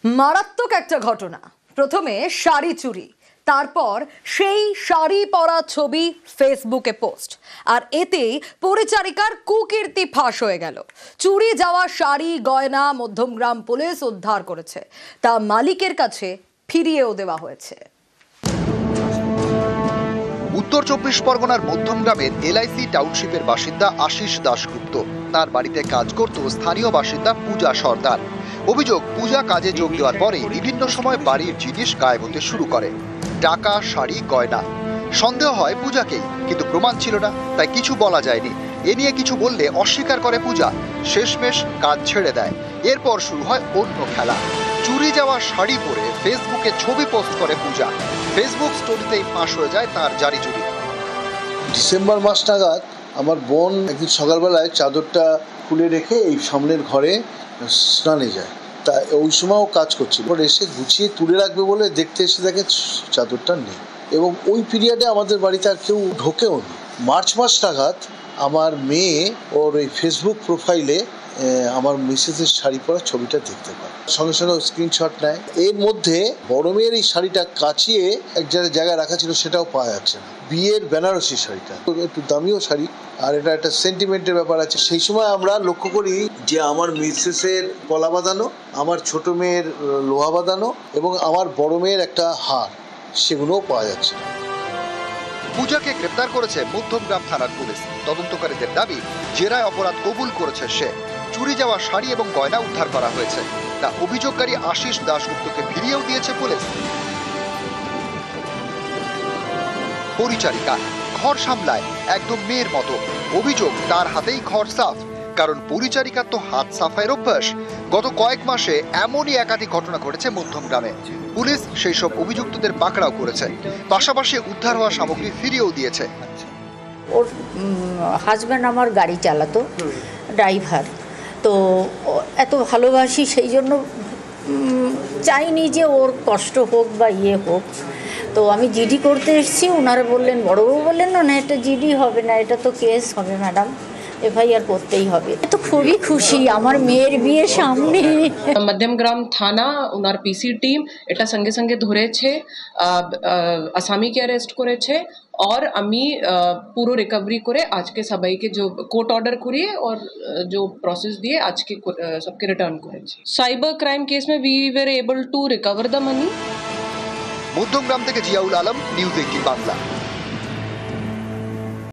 মারাত্মক একটা ঘটনা। প্রথমে শাড়ি চুরি, তারপর সেই শাড়ি পরা ছবি ফেসবুকে পোস্ট, আর এতেই পরিচারিকার কুকীর্তি ফাঁস হয়ে গেল। চুরি যাওয়া শাড়ি গয়না মধ্যমগ্রাম পুলিশ উদ্ধার করেছে, তা মালিকের কাছে ফিরিয়েও দেওয়া হয়েছে। উত্তর 24 পরগনার মধ্যমগ্রামের এলআইসি টাউনশিপের বাসিন্দা আশিস দাশগুপ্ত। তার বাড়িতে কাজ করত স্থানীয় বাসিন্দা পূজা সর্দার। অভিযোগ, পূজা কাজে যোগ দেওয়ার পরে বিভিন্ন সময় বাড়ির জিনিস গায়েব হতে শুরু করে, টাকা, শাড়ি, গয়না। সন্দেহ হয় পূজাকেই, কিন্তু প্রমাণ ছিল না, তাই কিছু বলা যায়নি। এ নিয়ে কিছু বললে অস্বীকার করে পূজা, শেষমেশ কাজ ছেড়ে দেয়। এরপর শুরু হয় অন্য খেলা। চুরি যাওয়া শাড়ি পরে ফেসবুকে ছবি পোস্ট করে পূজা। ফেসবুক স্টোরিতেই ফাঁস হয়ে যায় তার জারি চুরি। ডিসেম্বর মাস নাগাদ আমার বোন একদিন সকালবেলায় চাদরটা খুলে রেখে এই সামনের ঘরে স্নানে যায়। তা ওই সময়ও কাজ করছিল, এসে গুছিয়ে তুলে রাখবে বলে দেখতে এসে দেখে চাদরটা নেই। এবং ওই পিরিয়ডে আমাদের বাড়িতে আর কেউ ঢোকেও নি। মার্চ মাস নাগাদ আমার মেয়ে ওর ওই ফেসবুক প্রোফাইলে আমার মিসেসের শাড়ি পরা ছবিটা দেখতে পায়, সঙ্গে সঙ্গে স্ক্রিনশট নেয়। এর মধ্যে বড় মেয়ের এই শাড়িটা কাচিয়ে এক জায়গায় রাখা ছিল, সেটাও পাওয়া যাচ্ছে না। বিয়ের বেনারসি শাড়িটা একটু দামিও শাড়ি, আর এটা একটা সেন্টিমেন্টের ব্যাপার আছে। সেই সময় আমরা লক্ষ্য করি যে আমার মিসেসের গলা বাঁধানো, আমার ছোট মেয়ের লোহা বাঁধানো এবং আমার বড় মেয়ের একটা হার, সেগুলোও পাওয়া যাচ্ছে না। পূজাকে গ্রেপ্তার করেছে মধ্যমগ্রাম থানার পুলিশ। তদন্তকারীদের দাবি, জেরায় অপরাধ কবুল করেছে সে। চুরি যাওয়া শাড়ি এবং গয়না উদ্ধার করা হয়েছে, তা অভিযোগকারী আশিস দাশগুপ্তকে ফিরিয়েও দিয়েছে পুলিশ। পরিচারিকা ঘর সামলায় একদম মেয়ের মতো। অভিযোগ, তার হাতেই ঘর সাফ, কারণ পরিচারিকার তো হাত সাফাইয়ের অভ্যাস। গত কয়েক মাসে এমনই একাধিক ঘটনা ঘটেছে মধ্যমগ্রামে। পুলিশ সেই সব অভিযুক্তদের পাকড়াও করেছে, পাশাপাশি উদ্ধার হওয়া সামগ্রী ফিরিয়েও দিয়েছে। ওর হাজব্যান্ড আমার গাড়ি চালাতো, ড্রাইভার। তো এত ভালোবাসি, সেই জন্য চাইনি যে ওর কষ্ট হোক বা ইয়ে হোক। তো আমি জিডি করতে এসেছি, ওনারা বললেন, বড়বাবু বললেন, না এটা জিডি হবে না, এটা তো কেস হবে ম্যাডাম, এফআইআর করতেই হবে। তো খুবই খুশি, আমার মেয়ের বিয়ে সামনে। মধ্যমগ্রাম থানা ওনার পিসি টিম এটা সঙ্গে সঙ্গে ধরেছে, আসামিকে অ্যারেস্ট করেছে। और আমি পুরো রিকভারি করে আজকে সবাইকে যে কোর্ট অর্ডার করিয়ে और जो प्रोसेस दिए आज के सबके रिटर्न করেছে। साइबर क्राइम केस में we were able to recover the money. Madhyamgram থেকে জিয়াউল আলম, নিউজ 18 বাংলা।